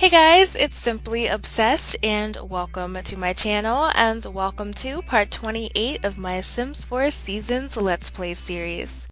Hey guys, it's Simply Obsessed and welcome to my channel and welcome to part 28 of my Sims 4 Seasons Let's Play series.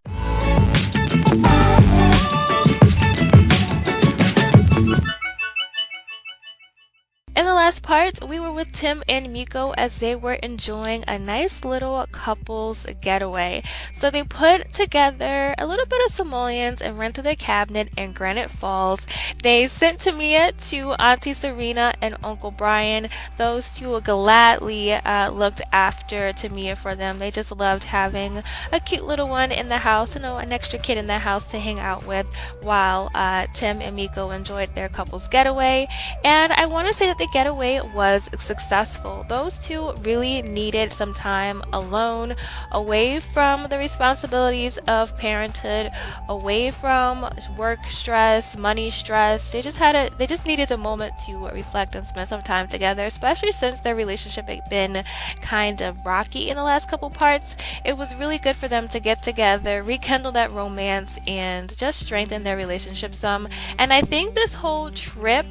In the last part, we were with Tim and Miko as they were enjoying a nice little couples getaway. So they put together a little bit of simoleons and rented a cabinet in Granite Falls. They sent Tamia to Auntie Serena and Uncle Bryan. Those two gladly looked after Tamia for them. They just loved having a cute little one in the house, an extra kid in the house to hang out with while Tim and Miko enjoyed their couples getaway. And I want to say that the getaway was successful. Those two really needed some time alone, away from the responsibilities of parenthood, away from work stress, money stress. They just needed a moment to reflect and spend some time together, especially since their relationship had been kind of rocky in the last couple parts. It was really good for them to get together, rekindle that romance, and just strengthen their relationship some. And I think this whole trip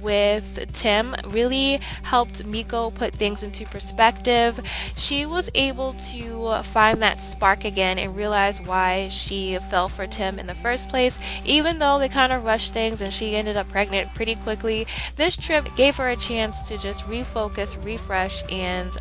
with Tim really helped Miko put things into perspective. She was able to find that spark again and realize why she fell for Tim in the first place. Even though they kind of rushed things and she ended up pregnant pretty quickly, this trip gave her a chance to just refocus, refresh, and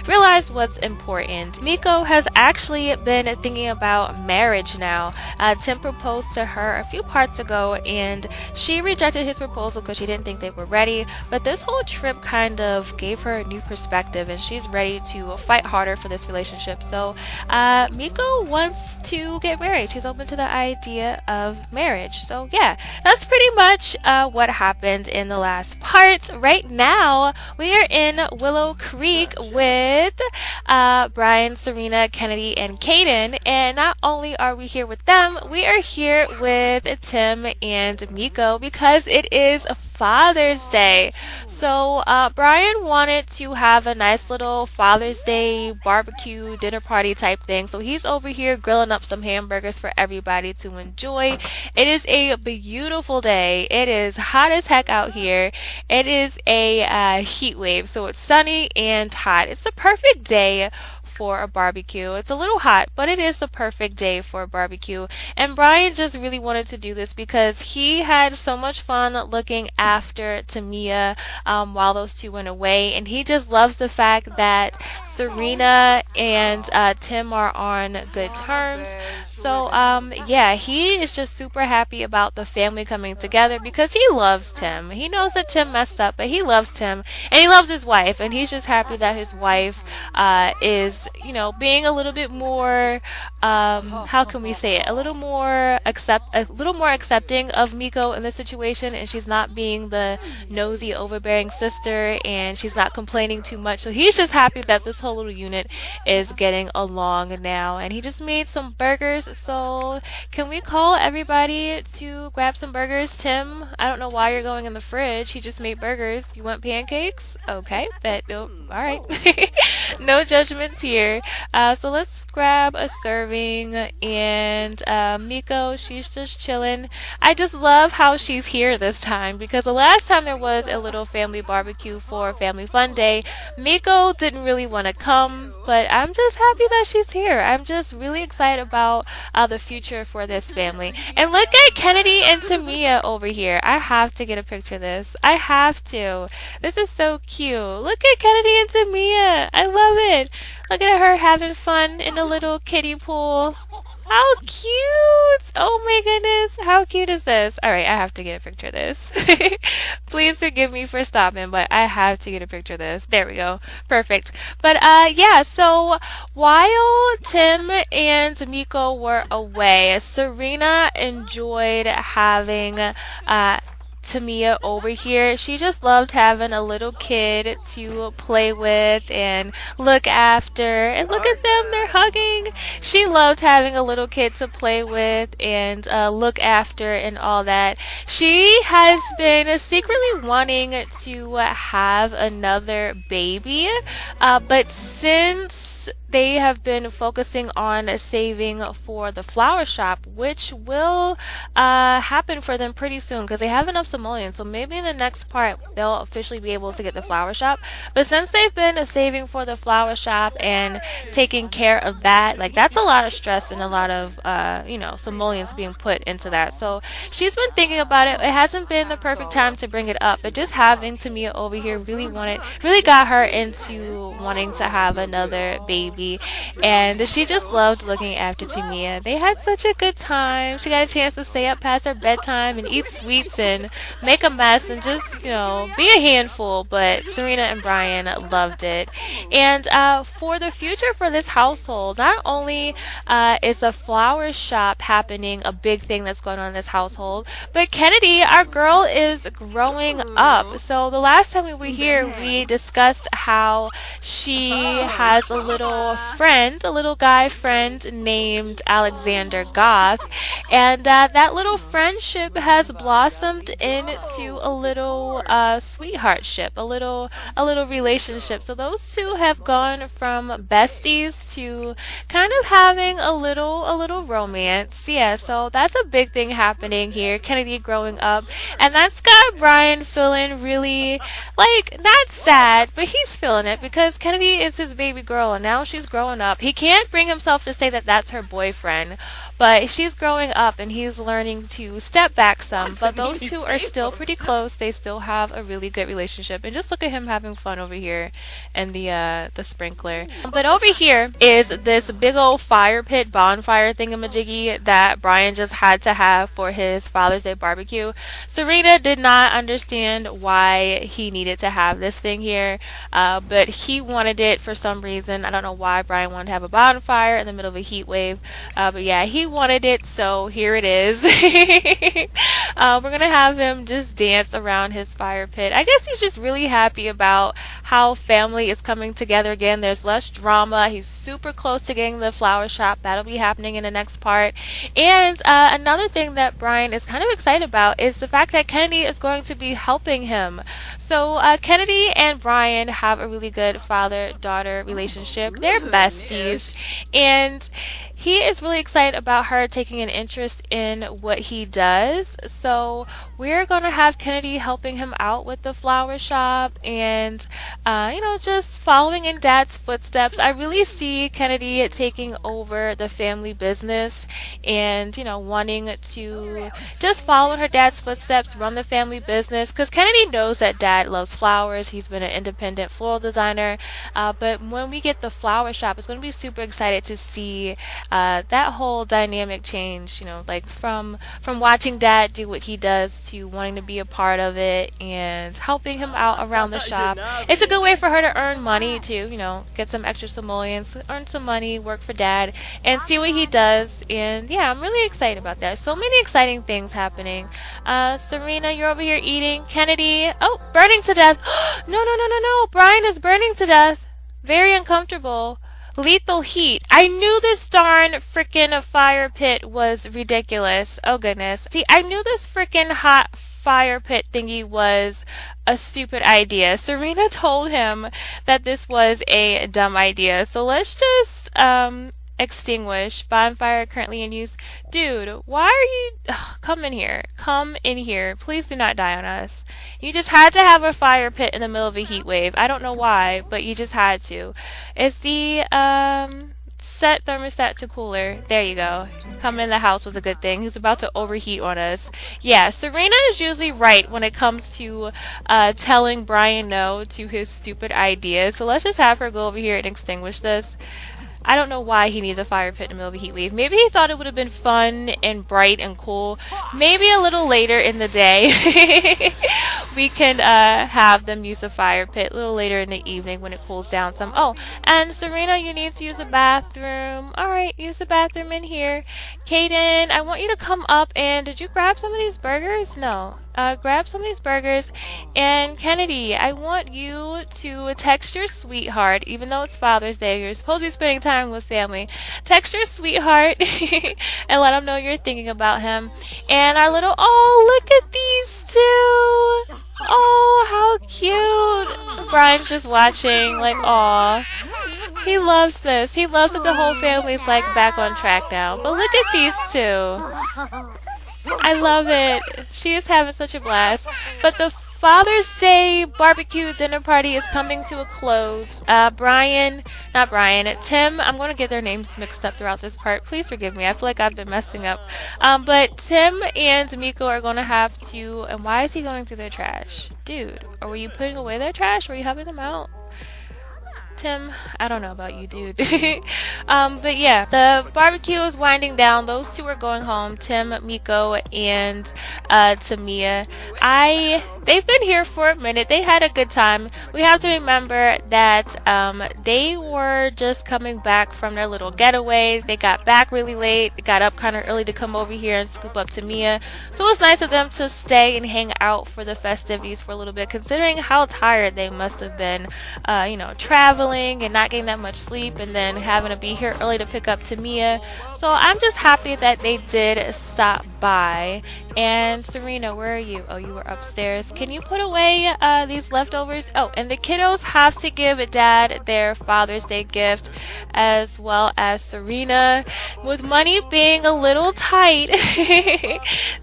realize what's important. Miko has actually been thinking about marriage now. Tim proposed to her a few parts ago and she rejected his proposal because she didn't think they were ready. But this whole trip kind of gave her a new perspective and she's ready to fight harder for this relationship. So Miko wants to get married. She's open to the idea of marriage. So yeah, that's pretty much what happened in the last part. Right now, we are in Willow Creek with Bryan, Serena, Kennedy, and Kaden. And not only are we here with them, we are here with Tim and Miko because it is Father's Day. So Bryan wanted to have a nice little Father's Day barbecue dinner party type thing. So he's over here grilling up some hamburgers for everybody to enjoy. It is a beautiful day. It is hot as heck out here. It is a heat wave. So it's sunny and hot. It's the perfect day for a barbecue. It's a little hot, but it is the perfect day for a barbecue. And Bryan just really wanted to do this because he had so much fun looking after Tamia while those two went away. And he just loves the fact that Serena and Tim are on good terms. So yeah, he is just super happy about the family coming together because he loves Tim. He knows that Tim messed up, but he loves Tim and he loves his wife, and he's just happy that his wife is, being a little bit more how can we say it, a little more accepting of Miko in this situation, and she's not being the nosy, overbearing sister, and she's not complaining too much. So he's just happy that this whole little unit is getting along now. And he just made some burgers. So can we call everybody to grab some burgers? Tim, I don't know why you're going in the fridge. He just made burgers. You want pancakes? Okay, all right. No judgments here. So let's grab a serving, and Miko, she's just chilling. I just love how she's here this time because the last time there was a little family barbecue for Family Fun Day, Miko didn't really want to come, but I'm just happy that she's here. I'm just really excited about the future for this family. And look at Kennedy and Tamia over here. I have to get a picture of this. I have to. This is so cute. Look at Kennedy and Tamia. I love it. Look at her having fun in the little kiddie pool. How cute! Oh my goodness, how cute is this? Alright, I have to get a picture of this. Please forgive me for stopping, but I have to get a picture of this. There we go. Perfect. But yeah, so while Tim and Miko were away, Serena enjoyed having Tamia over here. She just loved having a little kid to play with and look after. And look at them, they're hugging. She loved having a little kid to play with and look after and all that. She has been secretly wanting to have another baby, but since and they have been focusing on saving for the flower shop, which will happen for them pretty soon because they have enough simoleons. So maybe in the next part they'll officially be able to get the flower shop. But since they've been saving for the flower shop and taking care of that, like that's a lot of stress and a lot of simoleons being put into that. So she's been thinking about it. It hasn't been the perfect time to bring it up, but just having Tamia over here really got her into wanting to have another baby, and she just loved looking after Tamia. They had such a good time. She got a chance to stay up past her bedtime and eat sweets and make a mess and just be a handful, but Serena and Bryan loved it. And for the future for this household, not only is a flower shop happening, a big thing that's going on in this household, but Kennedy, our girl, is growing up. So the last time we were here, we discussed how she has a little guy friend named Alexander Goth, and that little friendship has blossomed into a little sweetheartship, a little relationship. So those two have gone from besties to kind of having a little romance. Yeah, so that's a big thing happening here. Kennedy growing up, and that's got Bryan feeling really not sad, but he's feeling it because Kennedy is his baby girl and now she's growing up. He can't bring himself to say that that's her boyfriend, but she's growing up and he's learning to step back some. But those two are still pretty close. They still have a really good relationship. And just look at him having fun over here and the sprinkler. But over here is this big old fire pit bonfire thingamajiggy that Bryan just had to have for his Father's Day barbecue. Serena did not understand why he needed to have this thing here, but he wanted it for some reason. I don't know why Bryan wanted to have a bonfire in the middle of a heat wave, but yeah, he wanted it, so here it is. We're gonna have him just dance around his fire pit. I guess he's just really happy about how family is coming together again. There's less drama. He's super close to getting the flower shop. That'll be happening in the next part. And another thing that Bryan is kind of excited about is the fact that Kennedy is going to be helping him. So Kennedy and Bryan have a really good father-daughter relationship. They're besties, and he is really excited about her taking an interest in what he does. So we're going to have Kennedy helping him out with the flower shop and, just following in Dad's footsteps. I really see Kennedy taking over the family business and, wanting to just follow in her dad's footsteps, run the family business. Because Kennedy knows that Dad loves flowers. He's been an independent floral designer. But when we get the flower shop, it's going to be super excited to see that whole dynamic change, from watching Dad do what he does to wanting to be a part of it and helping him out around the shop. It's a good way for her to earn money too, get some extra simoleons, earn some money, work for Dad, and see what he does. And yeah, I'm really excited about that. So many exciting things happening. Serena, you're over here eating. Kennedy, burning to death. No. Bryan is burning to death. Very uncomfortable. Lethal heat. I knew this darn frickin' fire pit was ridiculous. Oh goodness. See, I knew this frickin' hot fire pit thingy was a stupid idea. Serena told him that this was a dumb idea. So let's just extinguish. Bonfire currently in use. Dude, why are you... come in here. Come in here. Please do not die on us. You just had to have a fire pit in the middle of a heat wave. I don't know why, but you just had to. Is the set thermostat to cooler. There you go. Come in the house was a good thing. He's about to overheat on us. Yeah, Serena is usually right when it comes to telling Bryan no to his stupid ideas. So let's just have her go over here and extinguish this. I don't know why he needed a fire pit in the middle of a heat wave. Maybe he thought it would have been fun and bright and cool. Maybe a little later in the day we can have them use a fire pit a little later in the evening when it cools down some. Oh, and Serena, you need to use a bathroom. Alright, use the bathroom in here. Kaden, I want you to come up and did you grab some of these burgers? No. Grab some of these burgers. And Kennedy, I want you to text your sweetheart, even though it's Father's Day, you're supposed to be spending time with family. Text your sweetheart and let him know you're thinking about him. And our little, oh, look at these two. Oh, how cute. Bryan's just watching, like, aw. He loves this. He loves that the whole family's like back on track now. But look at these two. I love it. She is having such a blast. But the Father's Day barbecue dinner party is coming to a close. Tim, I'm going to get their names mixed up throughout this part. Please forgive me. I feel like I've been messing up. But Tim and Miko are going to have to, and why is he going through their trash? Dude, or were you putting away their trash? Were you helping them out? Tim, I don't know about you, dude. But yeah, the barbecue is winding down. Those two are going home, Tim, Miko, and Tamia. They've been here for a minute. They had a good time. We have to remember that they were just coming back from their little getaway. They got back really late. They got up kind of early to come over here and scoop up Tamia. So it was nice of them to stay and hang out for the festivities for a little bit, considering how tired they must have been, traveling and not getting that much sleep, and then having to be here early to pick up Tamia. So I'm just happy that they did stop by. And Serena, where are you? Oh, you were upstairs. Can you put away these leftovers? Oh, and the kiddos have to give Dad their Father's Day gift, as well as Serena. With money being a little tight,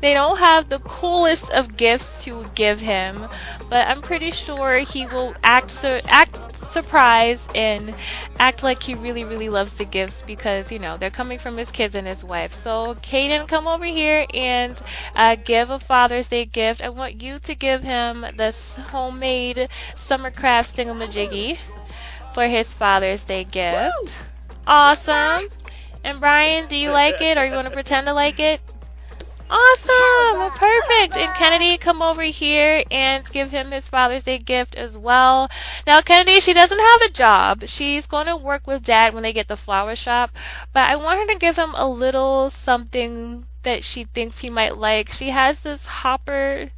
they don't have the coolest of gifts to give him, but I'm pretty sure he will act surprised and act like he really, really loves the gifts, because they're coming from his kids and his wife. So Caden, come over here and give a Father's Day gift. I want you to give him this homemade summer craft thingamajiggy for his Father's Day gift. Woo! Awesome. And Bryan, do you like it, or you want to pretend to like it? Awesome! Perfect! And Kennedy, come over here and give him his Father's Day gift as well. Now, Kennedy, she doesn't have a job. She's going to work with Dad when they get the flower shop, but I want her to give him a little something that she thinks he might like. She has this Hopper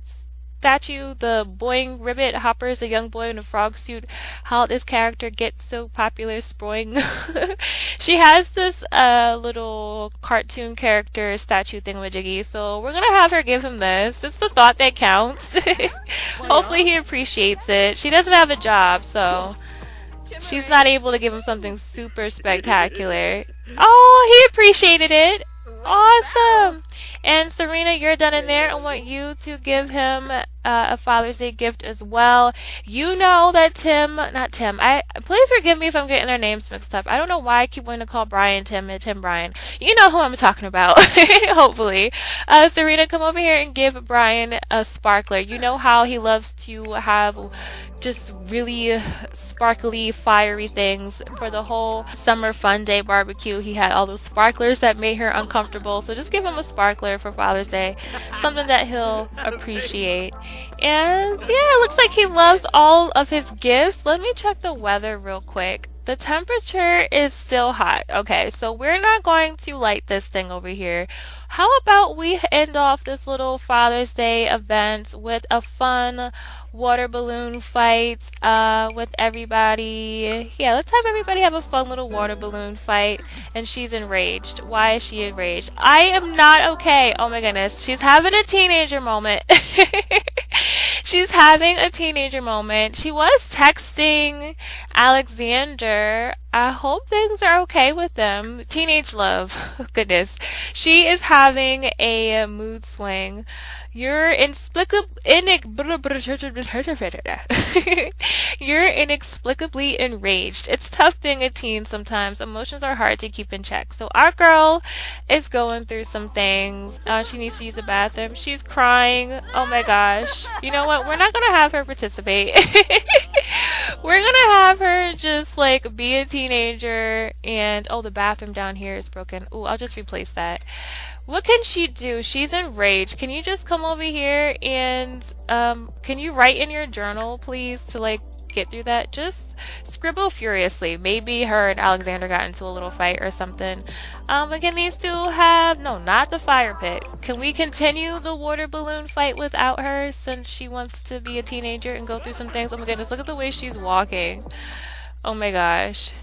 statue, the Boing Ribbit. Hopper is a young boy in a frog suit. How this character gets so popular, Sproing. She has this little cartoon character statue thingamajiggy, so we're gonna have her give him this. It's the thought that counts. Hopefully he appreciates it. She doesn't have a job, so she's not able to give him something super spectacular. Oh, he appreciated it. Awesome. And Serena, you're done in there. I want you to give him a Father's Day gift as well. You know that please forgive me if I'm getting their names mixed up. I don't know why I keep wanting to call Bryan Tim and Tim Bryan. You know who I'm talking about, hopefully. Serena, come over here and give Bryan a sparkler. You know how he loves to have just really sparkly, fiery things for the whole summer fun day barbecue. He had all those sparklers that made her uncomfortable, so just give him a sparkler for Father's Day, something that he'll appreciate. And yeah, it looks like he loves all of his gifts. Let me check the weather real quick. The temperature is still hot. Okay, so we're not going to light this thing over here. How about we end off this little Father's Day event with a fun water balloon fight with everybody. Yeah, let's have everybody have a fun little water balloon fight. And she's enraged. Why is she enraged? I am not okay. Oh my goodness. She's having a teenager moment. She's having a teenager moment. She was texting Alexander. I hope things are okay with them. Teenage love. Goodness. She is having a mood swing. You're inexplicably enraged. It's tough being a teen sometimes. Emotions are hard to keep in check. So our girl is going through some things. She needs to use the bathroom. She's crying. Oh my gosh. You know what? We're not going to have her participate. We're going to have her just like be a teenager. And oh, the bathroom down here is broken. Ooh, I'll just replace that. What can she do? She's enraged. Can you just come over here and can you write in your journal, please, to like get through that? Just scribble furiously. Maybe her and Alexander got into a little fight or something. But can these two have, no, not the fire pit. Can we continue the water balloon fight without her, since she wants to be a teenager and go through some things? Oh my goodness, look at the way she's walking. Oh my gosh.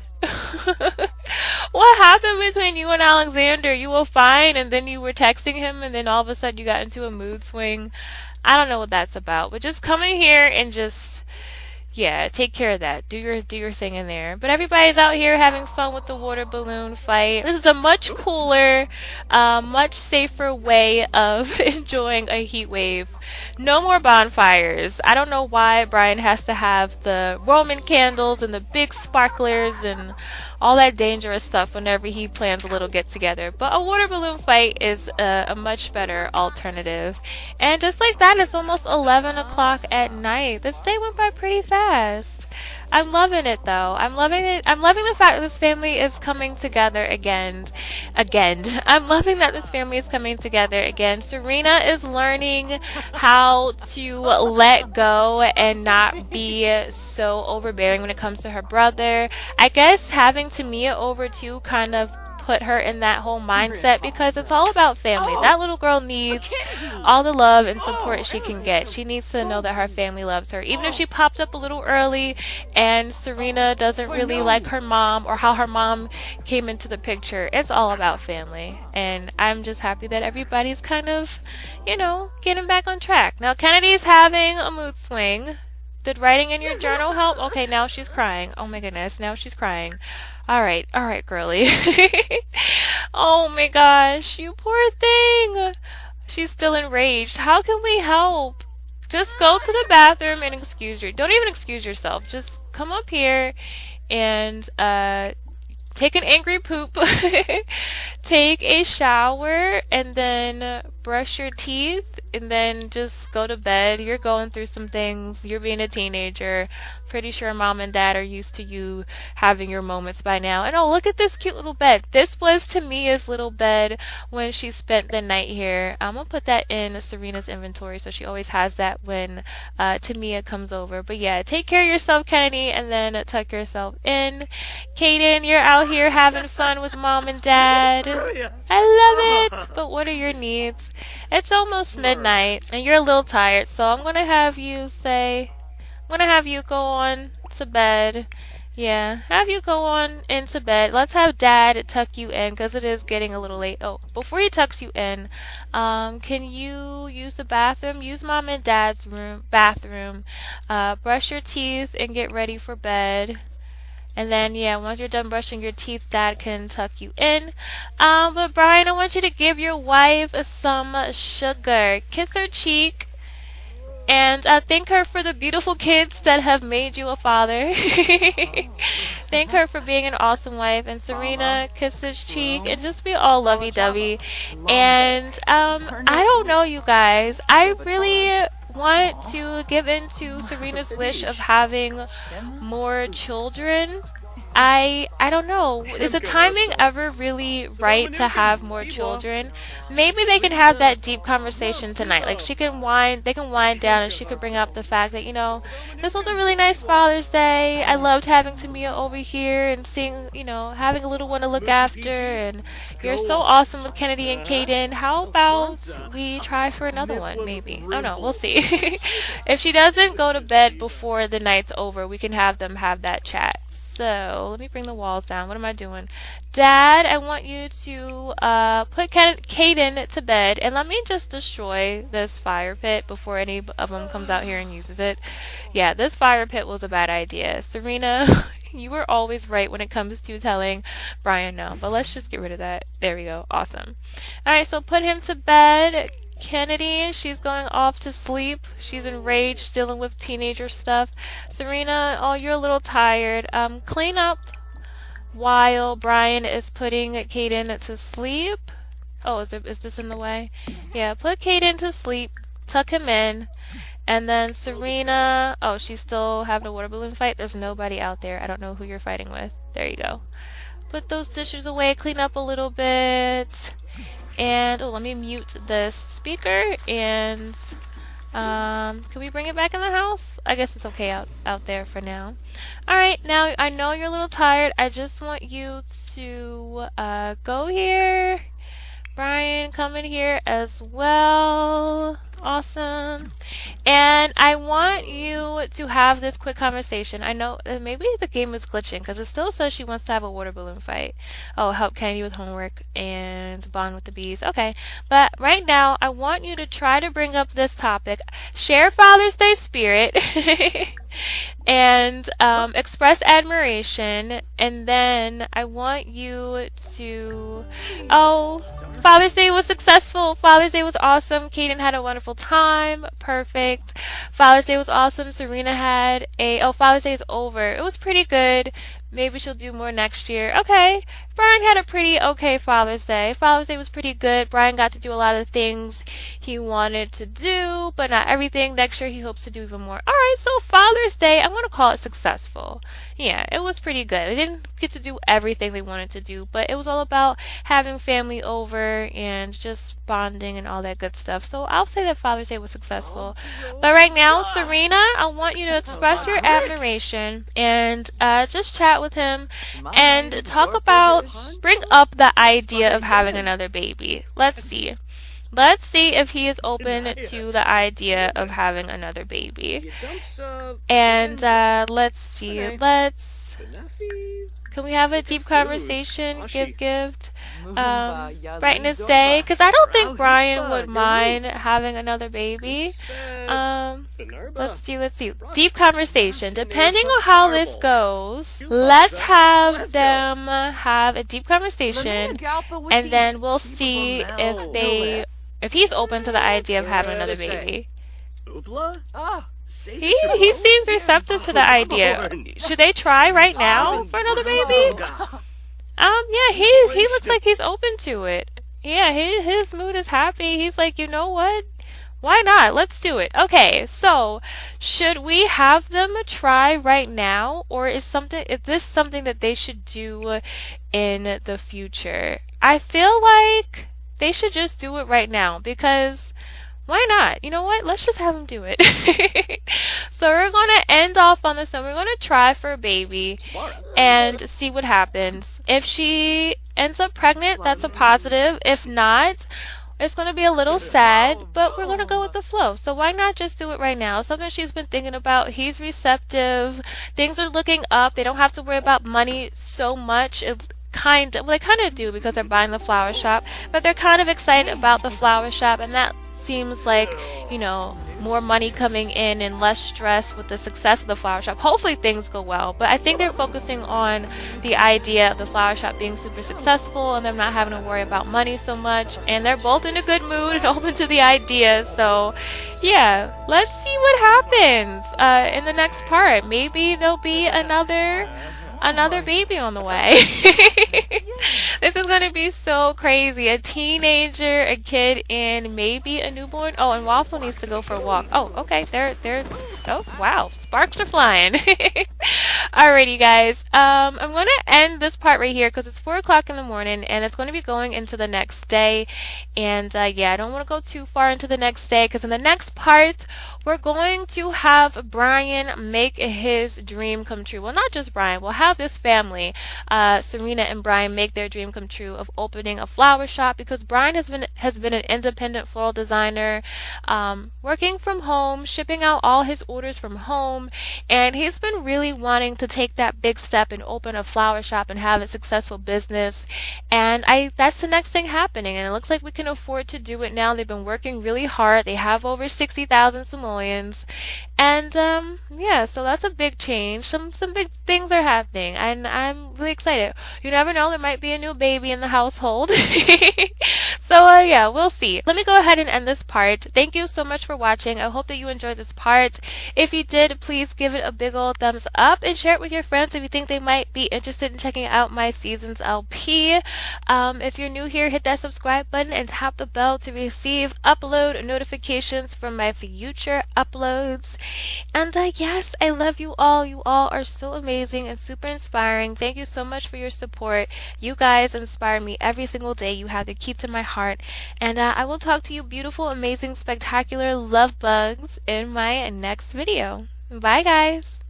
What happened between you and Alexander? You were fine, and then you were texting him, and then all of a sudden you got into a mood swing. I don't know what that's about, but just come in here and just yeah, take care of that. Do your thing in there. But everybody's out here having fun with the water balloon fight. This is a much cooler, much safer way of enjoying a heat wave. No more bonfires. I don't know why Bryan has to have the Roman candles and the big sparklers and all that dangerous stuff whenever he plans a little get together. But a water balloon fight is a much better alternative. And just like that, it's almost 11 o'clock at night. This day went by pretty fast. I'm loving it though. I'm loving it. I'm loving the fact that this family is coming together again. I'm loving that this family is coming together again. Serena is learning how to let go and not be so overbearing when it comes to her brother. I guess having Tamia over too kind of put her in that whole mindset because it's all about family. That little girl needs all the love and support she can get. She needs to know that her family loves her. Even if she popped up a little early and Serena doesn't really like her mom or how her mom came into the picture, it's all about family. And I'm just happy that everybody's kind of, getting back on track. Now Kennedy's having a mood swing. Did writing in your journal help? Okay, now she's crying. Oh my goodness, now she's crying. All right, girly. Oh my gosh, you poor thing. She's still enraged. How can we help? Just go to the bathroom and don't even excuse yourself. Just come up here and take an angry poop, take a shower, and then brush your teeth, and then just go to bed. You're going through some things. You're being a teenager. Pretty sure mom and dad are used to you having your moments by now. And oh, look at this cute little bed. This was Tamia's little bed when she spent the night here. I'm going to put that in Serena's inventory so she always has that when Tamia comes over. But yeah, take care of yourself, Kennedy, and then tuck yourself in. Kaden, you're out here having fun with mom and dad. I love it. But what are your needs? It's almost midnight and you're a little tired, so I'm going to have you go on to bed. Yeah, have you go on into bed. Let's have dad tuck you in because it is getting a little late. Oh, before he tucks you in, can you use the bathroom? Use mom and dad's bathroom. Brush your teeth and get ready for bed. And then, yeah, once you're done brushing your teeth, dad can tuck you in. But Bryan, I want you to give your wife some sugar. Kiss her cheek. And thank her for the beautiful kids that have made you a father. Thank her for being an awesome wife. And Serena, kiss his cheek and just be all lovey-dovey. And I don't know, you guys. I really want to give into Serena's wish of having more children. I don't know. Is the timing ever really right to have more children? Maybe they can have that deep conversation tonight. Like they can wind down and she could bring up the fact that, this was a really nice Father's Day. I loved having Tamia over here and seeing, having a little one to look after, and you're so awesome with Kennedy and Kaden. How about we try for another one, maybe? I don't know. We'll see. If she doesn't go to bed before the night's over, we can have them have that chat. So let me bring the walls down. What am I doing? Dad, I want you to put Kaden to bed, and let me just destroy this fire pit before any of them comes out here and uses it. Yeah, this fire pit was a bad idea. Serena, you were always right when it comes to telling Bryan no, but let's just get rid of that. There we go. Awesome. All right, so put him to bed. Kennedy, she's going off to sleep. She's enraged, dealing with teenager stuff. Serena, oh, you're a little tired. Clean up while Bryan is putting Kaden to sleep. Oh, is this in the way? Yeah, put Kaden to sleep. Tuck him in. And then Serena, oh, she's still having a water balloon fight. There's nobody out there. I don't know who you're fighting with. There you go. Put those dishes away. Clean up a little bit. And let me mute this speaker, and can we bring it back in the house? I guess it's okay out there for now. Alright, now I know you're a little tired. I just want you to go here. Bryan, come in here as well. Awesome. And I want you to have this quick conversation. I know maybe the game is glitching because it still says she wants to have a water balloon fight. Oh, help Kennedy with homework and bond with the bees. Okay. But right now, I want you to try to bring up this topic. Share Father's Day spirit. and express admiration. And then I want you to, oh, Father's Day was successful. Father's Day was awesome. Kaden had a wonderful time. Perfect. Father's Day was awesome. Serena had Father's Day is over. It was pretty good. Maybe she'll do more next year. Okay. Bryan had a pretty okay Father's Day. Father's Day was pretty good. Bryan got to do a lot of things he wanted to do, but not everything. Next year he hopes to do even more. Alright, so Father's Day, I'm going to call it successful. Yeah, it was pretty good. They didn't get to do everything they wanted to do, but it was all about having family over and just bonding and all that good stuff. So I'll say that Father's Day was successful. But right now, Serena, I want you to express your admiration and just chat with him and talk about, bring up the idea of having another baby. Let's see. Let's see if he is open to the idea of having another baby. And let's see. Can we have a deep conversation? Gift. Brightness Day. Because I don't think Bryan would mind having another baby. Let's see. Deep conversation. Depending on how this goes, let's have them have a deep conversation, and then we'll see if he's open to the idea of having another baby. He seems receptive to the idea. Should they try right now for another baby? Yeah, he looks like he's open to it. Yeah, his mood is happy. He's like, you know what? Why not? Let's do it. Okay, so should we have them try right now, or is this something that they should do in the future? I feel like they should just do it right now, because why not? You know what? Let's just have them do it. So we're going to end off on this one. We're going to try for a baby and see what happens. If she ends up pregnant, that's a positive. If not, it's going to be a little sad, but we're going to go with the flow. So why not just do it right now? Something she's been thinking about. He's receptive. Things are looking up. They don't have to worry about money so much. They kind of do because they're buying the flower shop, but they're kind of excited about the flower shop, and that seems like, more money coming in and less stress with the success of the flower shop. Hopefully things go well, but I think they're focusing on the idea of the flower shop being super successful and them not having to worry about money so much, and they're both in a good mood and open to the idea. So yeah, let's see what happens in the next part. Maybe there'll be another baby on the way. This is going to be so crazy. A teenager, a kid, and maybe a newborn. Oh, and Waffle needs to go for a walk. Oh, okay. Oh, wow. Sparks are flying. Alrighty, guys. I'm going to end this part right here because it's 4 o'clock in the morning, and it's going to be going into the next day. And yeah, I don't want to go too far into the next day, because in the next part, we're going to have Bryan make his dream come true. Well, not just Bryan. We'll have this family, Serena and Bryan, make their dream come true of opening a flower shop, because Bryan has been an independent floral designer, working from home, shipping out all his orders from home, and he's been really wanting to take that big step and open a flower shop and have a successful business. And that's the next thing happening, and it looks like we can afford to do it now. They've been working really hard. They have over 60,000 simoleons, and yeah, so that's a big change. Some big things are happening, and I'm really excited. You never know, there might be a new baby in the household. So yeah, we'll see. Let me go ahead and end this part. Thank you so much for watching. I hope that you enjoyed this part. If you did, please give it a big old thumbs up and share it with your friends if you think they might be interested in checking out my Seasons LP. If you're new here, hit that subscribe button and tap the bell to receive upload notifications from my future uploads. And yes, I love you all. You all are so amazing and super inspiring. Thank you so much for your support. You guys inspire me every single day. You have the key to my heart. And I will talk to you beautiful, amazing, spectacular love bugs in my next video. Bye, guys.